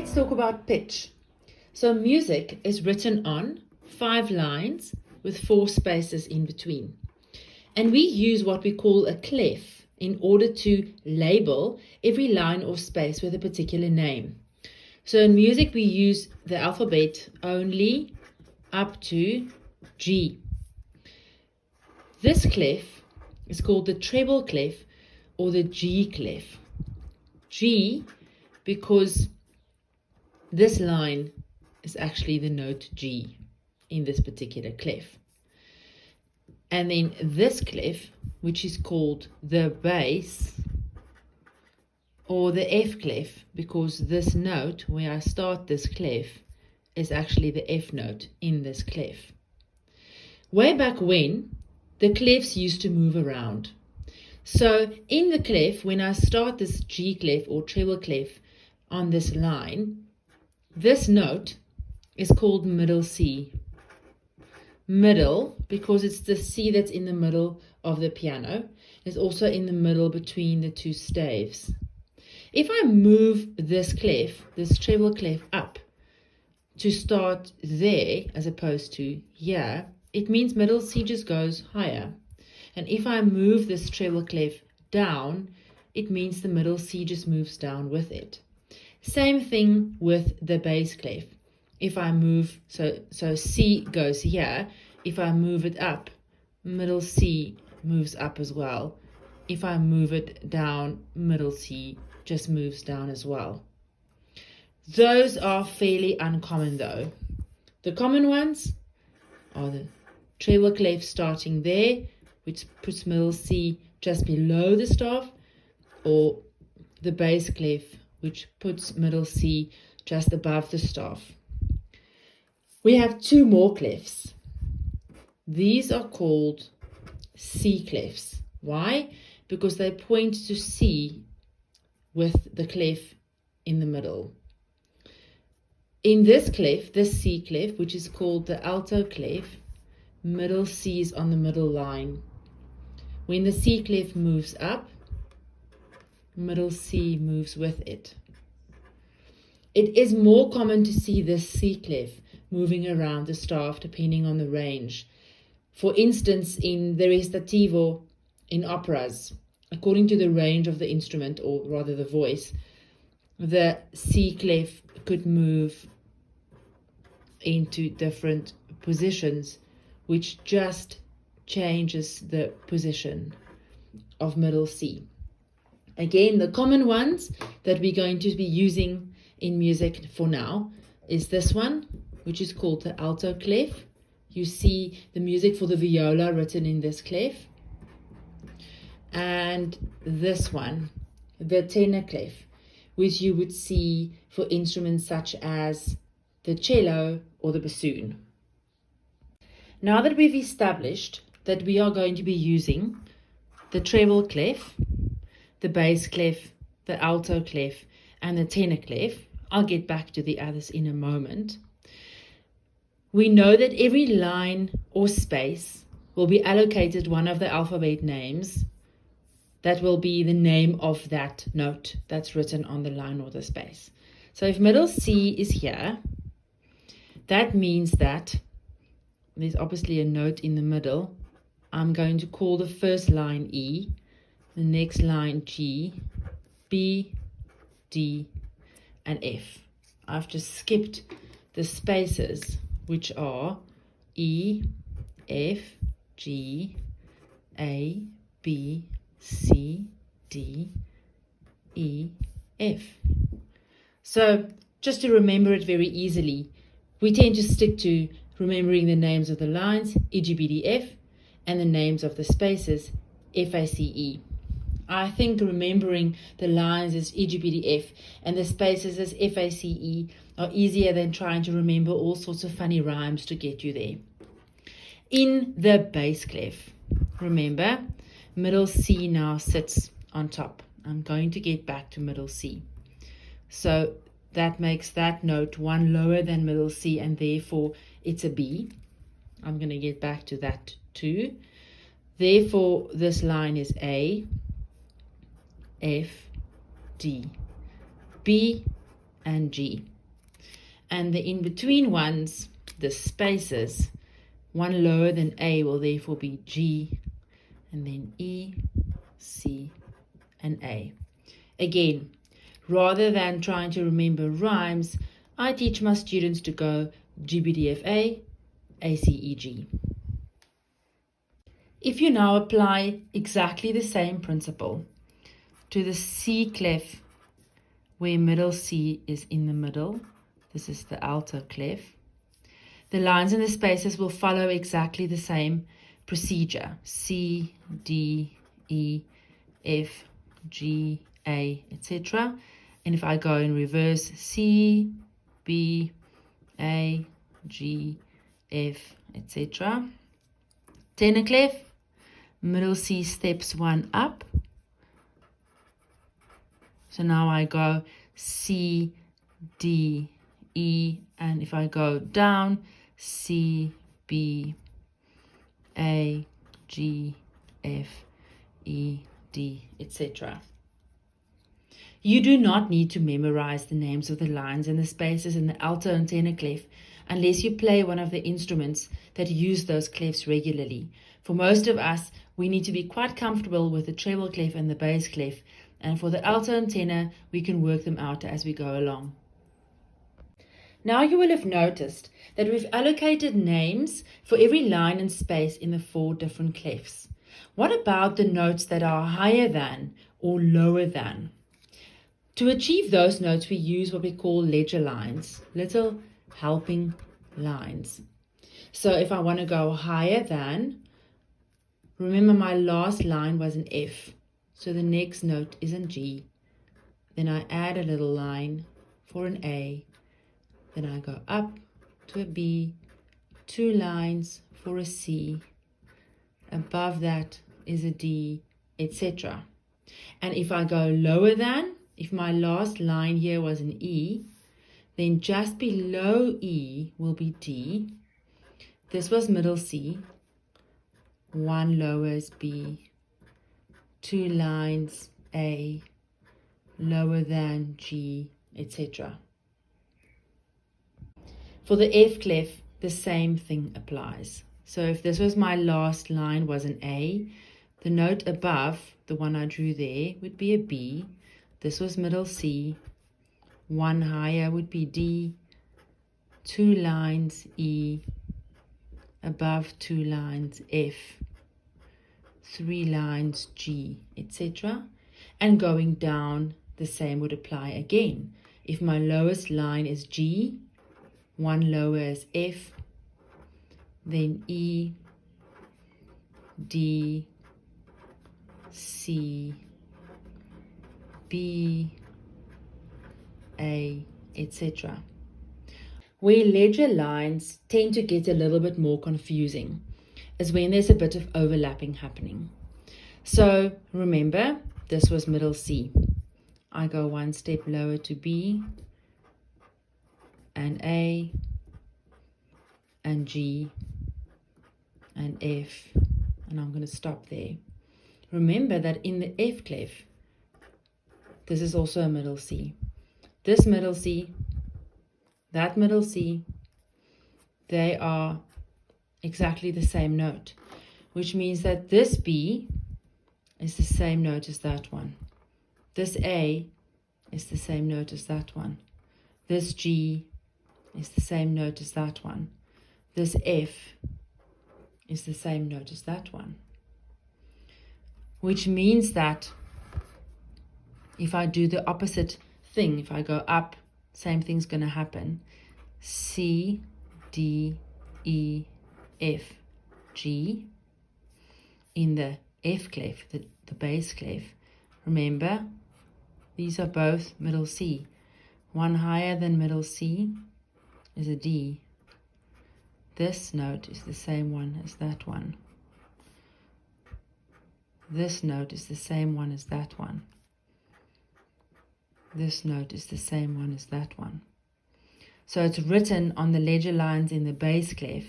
Let's talk about pitch. So music is written on 5 lines with 4 spaces in between. And we use what we call a clef in order to label every line or space with a particular name. So in music we use the alphabet only up to G. This clef is called the treble clef or the G clef. G because this line is actually the note G in this particular clef. And then this clef, which is called the bass or the F clef, because this note where I start this clef is actually the F note in this clef. Way back when, the clefs used to move around. So in the clef, when I start this G clef or treble clef on this line, this note is called middle C. Middle, because it's the C that's in the middle of the piano. It's also in the middle between the 2 staves. If I move this clef, this treble clef up to start there as opposed to here, it means middle C just goes higher. And if I move this treble clef down, it means the middle C just moves down with it. Same thing with the bass clef. If I move, so C goes here. If I move it up, middle C moves up as well. If I move it down, middle C just moves down as well. Those are fairly uncommon though. The common ones are the treble clef starting there, which puts middle C just below the staff, or the bass clef, which puts middle C just above the staff. We have 2 more clefs. These are called C clefs. Why? Because they point to C with the clef in the middle. In this clef, this C clef, which is called the alto clef, middle C is on the middle line. When the C clef moves up, middle C moves with it. It is more common to see this C clef moving around the staff depending on the range. For instance, in the recitativo in operas, according to the range of the instrument, or rather the voice, the C clef could move into different positions, which just changes the position of middle C. Again, the common ones that we're going to be using in music for now is this one, which is called the alto clef. You see the music for the viola written in this clef. And this one, the tenor clef, which you would see for instruments such as the cello or the bassoon. Now that we've established that we are going to be using the treble clef, the bass clef, the alto clef, and the tenor clef, I'll get back to the others in a moment. We know that every line or space will be allocated one of the alphabet names that will be the name of that note that's written on the line or the space. So if middle C is here, that means that there's obviously a note in the middle. I'm going to call the first line E, the next line G, B, D, and F. I've just skipped the spaces, which are E, F, G, A, B, C, D, E, F. So just to remember it very easily, we tend to stick to remembering the names of the lines, E, G, B, D, F, and the names of the spaces, F, A, C, E. I think remembering the lines as E, G, B, D, F and the spaces as F, A, C, E are easier than trying to remember all sorts of funny rhymes to get you there. In the bass clef, remember, middle C now sits on top. I'm going to get back to middle C. So that makes that note one lower than middle C, and therefore it's a B. I'm going to get back to that too. Therefore, this line is A, F, D, B, and G. And the in-between ones, the spaces, one lower than A will therefore be G, and then E, C, and A. Again, rather than trying to remember rhymes, I teach my students to go GBDFA, ACEG. If you now apply exactly the same principle to the C clef, where middle C is in the middle, this is the alto clef, the lines and the spaces will follow exactly the same procedure. C, D, E, F, G, A, etc. And if I go in reverse, C, B, A, G, F, etc. Tenor clef, middle C steps one up. So now I go C, D, E, and if I go down, C, B, A, G, F, E, D, etc. You do not need to memorize the names of the lines and the spaces in the alto and tenor clef unless you play one of the instruments that use those clefs regularly. For most of us, we need to be quite comfortable with the treble clef and the bass clef, and for the alto and tenor, we can work them out as we go along. Now you will have noticed that we've allocated names for every line and space in the 4 different clefs. What about the notes that are higher than or lower than? To achieve those notes, we use what we call ledger lines, little helping lines. So if I want to go higher than, remember my last line was an F, so the next note is an G. Then I add a little line for an A. Then I go up to a B, 2 lines for a C. Above that is a D, etc. And if I go lower than, if my last line here was an E, then just below E will be D. This was middle C. 1 lower is B. 2 lines A, lower than G, etc. For the F clef, the same thing applies. So if this was my last line was an A, the note above, the one I drew there, would be a B. This was middle C. 1 higher would be D. 2 lines E. Above 2 lines F. 3 lines G, etc. And going down, the same would apply again. If my lowest line is G, 1 lower is F, then E, D, C, B, A, etc. Where ledger lines tend to get a little bit more confusing is when there's a bit of overlapping happening. So remember, this was middle C. I go 1 step lower to B, and A, and G, and F, and I'm going to stop there. Remember that in the F clef, this is also a middle C. This middle C, that middle C, they are exactly the same note, which means that this B is the same note as that one. This A is the same note as that one. This G is the same note as that one. This F is the same note as that one. Which means that if I do the opposite thing, if I go up, same thing's going to happen. C, D, E, F, G. In the F clef, the bass clef, remember, these are both middle C. 1 higher than middle C is a D. This note is the same one as that one. This note is the same one as that one. This note is the same one as that one. So it's written on the ledger lines in the bass clef,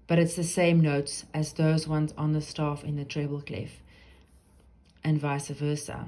but it's the same notes as those ones on the staff in the treble clef, and vice versa.